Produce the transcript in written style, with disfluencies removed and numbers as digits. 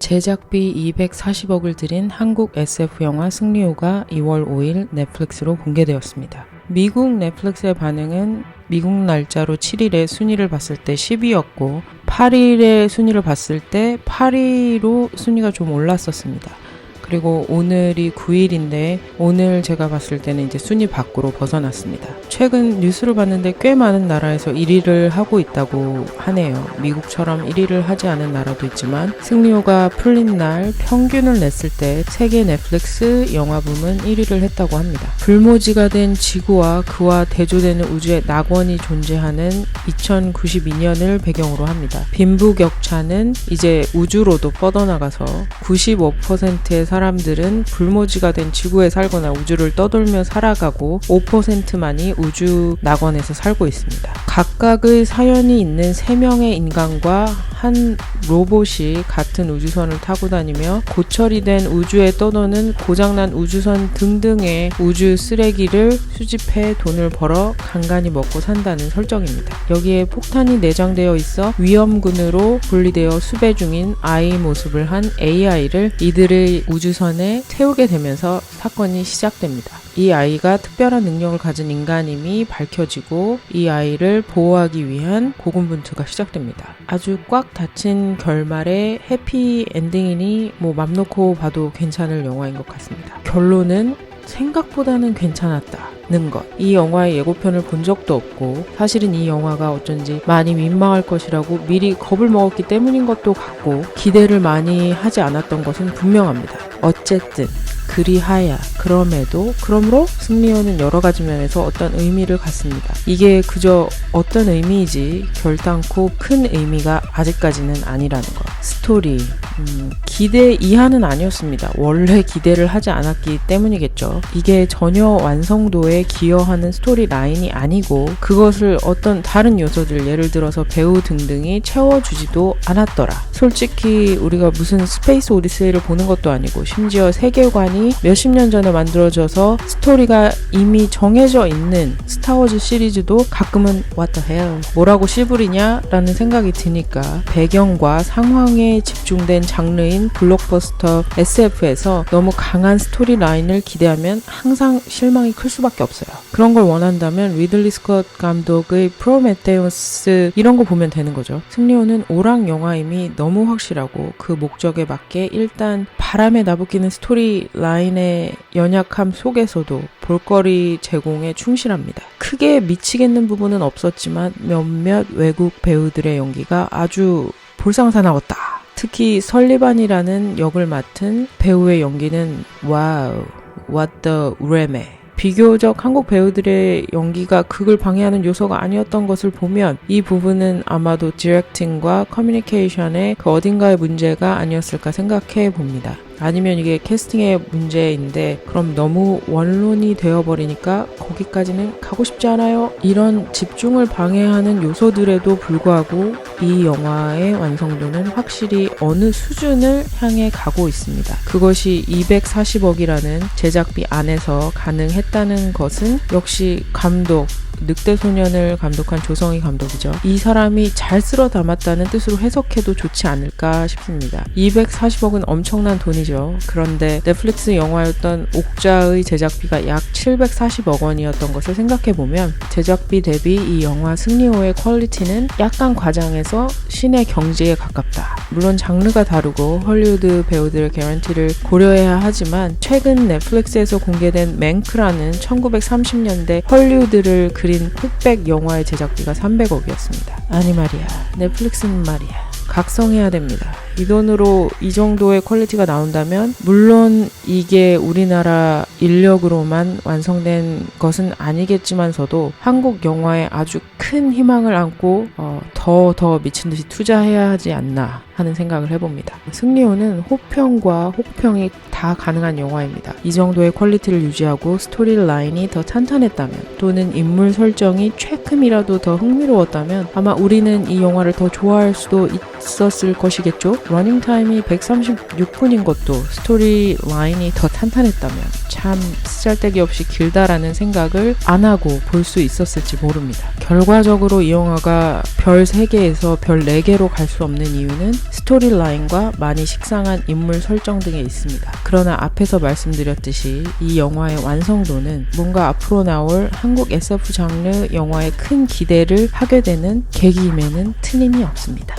제작비 240억을 들인 한국 SF 영화 승리호가 2월 5일 넷플릭스로 공개되었습니다. 미국 넷플릭스의 반응은 미국 날짜로 7일에 순위를 봤을 때 10위였고 8일에 순위를 봤을 때 8위로 순위가 좀 올랐었습니다. 그리고 오늘이 9일인데 오늘 제가 봤을 때는 이제 순위 밖으로 벗어났습니다. 최근 뉴스를 봤는데 꽤 많은 나라에서 1위를 하고 있다고 하네요. 미국처럼 1위를 하지 않은 나라도 있지만 승리호가 풀린 날 평균을 냈을 때 세계 넷플릭스 영화 부문 1위를 했다고 합니다. 불모지가 된 지구와 그와 대조되는 우주의 낙원이 존재하는 2092년을 배경으로 합니다. 빈부격차는 이제 우주로도 뻗어나가서 95%의 사람들은 불모지가 된 지구에 살거나 우주를 떠돌며 살아가고 5%만이 우주 낙원에서 살고 있습니다. 각각의 사연이 있는 3명의 인간과 한 로봇이 같은 우주선을 타고 다니며 고철이 된 우주에 떠도는 고장난 우주선 등등의 우주 쓰레기를 수집해 돈을 벌어 간간히 먹고 산다는 설정입니다. 여기에 폭탄이 내장되어 있어 위험군으로 분리되어 수배 중인 아이 모습을 한 AI를 이들의 우주선에 태우게 되면서 사건이 시작됩니다. 이 아이가 특별한 능력을 가진 인간임이 밝혀지고 이 아이를 보호하기 위한 고군분투가 시작됩니다. 아주 꽉 닫힌 결말의 해피 엔딩이니 맘 놓고 봐도 괜찮을 영화인 것 같습니다. 결론은 생각보다는 괜찮았다는 것. 이 영화의 예고편을 본 적도 없고 사실은 이 영화가 어쩐지 많이 민망할 것이라고 미리 겁을 먹었기 때문인 것도 같고 기대를 많이 하지 않았던 것은 분명합니다. 어쨌든 그리하야 그러므로 승리호는 여러 가지 면에서 어떤 의미를 갖습니다. 이게 그저 어떤 의미이지 결단코 큰 의미가 아직까지는 아니라는 것. 스토리 기대 이하는 아니었습니다. 원래 기대를 하지 않았기 때문이겠죠. 이게 전혀 완성도에 기여하는 스토리 라인이 아니고 그것을 어떤 다른 요소들 예를 들어서 배우 등등이 채워주지도 않았더라. 솔직히 우리가 무슨 스페이스 오디세이를 보는 것도 아니고 심지어 세계관이 몇십 년 전에 만들어져서 스토리가 이미 정해져 있는 스타워즈 시리즈도 가끔은 What the hell? 뭐라고 씨부리냐? 라는 생각이 드니까 배경과 상황에 집중된 장르인 블록버스터 SF에서 너무 강한 스토리 라인을 기대하면 항상 실망이 클 수밖에 없어요. 그런 걸 원한다면 리들리 스콧 감독의 프로메테우스 이런 거 보면 되는 거죠. 승리호는 오락 영화임이 너무 확실하고 그 목적에 맞게 일단 바람에 나부끼는 스토리 라인의 연약함 속에서도 볼거리 제공에 충실합니다. 크게 미치겠는 부분은 없었지만 몇몇 외국 배우들의 연기가 아주 볼상사나웠다. 특히 설리반이라는 역을 맡은 배우의 연기는 와우, what the 레메. 비교적 한국 배우들의 연기가 극을 방해하는 요소가 아니었던 것을 보면 이 부분은 아마도 디렉팅과 커뮤니케이션의 그 어딘가의 문제가 아니었을까 생각해 봅니다. 아니면 이게 캐스팅의 문제인데 그럼 너무 원론이 되어버리니까 거기까지는 가고 싶지 않아요. 이런 집중을 방해하는 요소들에도 불구하고 이 영화의 완성도는 확실히 어느 수준을 향해 가고 있습니다. 그것이 240억이라는 제작비 안에서 가능했다는 것은 역시 감독 늑대소년을 감독한 조성희 감독이죠. 이 사람이 잘 쓸어 담았다는 뜻으로 해석해도 좋지 않을까 싶습니다. 240억은 엄청난 돈이죠. 그런데 넷플릭스 영화였던 옥자의 제작비가 약 740억 원이었던 것을 생각해보면 제작비 대비 이 영화 승리호의 퀄리티는 약간 과장해서 신의 경지에 가깝다. 물론 장르가 다르고 헐리우드 배우들의 개런티를 고려해야 하지만 최근 넷플릭스에서 공개된 맨크라는 1930년대 헐리우드를 그린 흑백 영화의 제작비가 300억이었습니다. 아니 말이야. 넷플릭스는 말이야. 각성해야 됩니다. 이 돈으로 이 정도의 퀄리티가 나온다면 물론 이게 우리나라 인력으로만 완성된 것은 아니겠지만서도 한국 영화에 아주 큰 희망을 안고 더 미친 듯이 투자해야 하지 않나 하는 생각을 해봅니다. 승리호는 호평과 혹평이 다 가능한 영화입니다. 이 정도의 퀄리티를 유지하고 스토리 라인이 더 탄탄했다면 또는 인물 설정이 최큼이라도 더 흥미로웠다면 아마 우리는 이 영화를 더 좋아할 수도 있었을 것이겠죠? 러닝타임이 136분인 것도 스토리 라인이 더 탄탄했다면 참 쓰잘데기 없이 길다라는 생각을 안 하고 볼 수 있었을지 모릅니다. 결과적으로 이 영화가 별 3개에서 별 4개로 갈 수 없는 이유는 스토리 라인과 많이 식상한 인물 설정 등에 있습니다. 그러나 앞에서 말씀드렸듯이 이 영화의 완성도는 뭔가 앞으로 나올 한국 SF 장르 영화에 큰 기대를 하게 되는 계기임에는 틀림이 없습니다.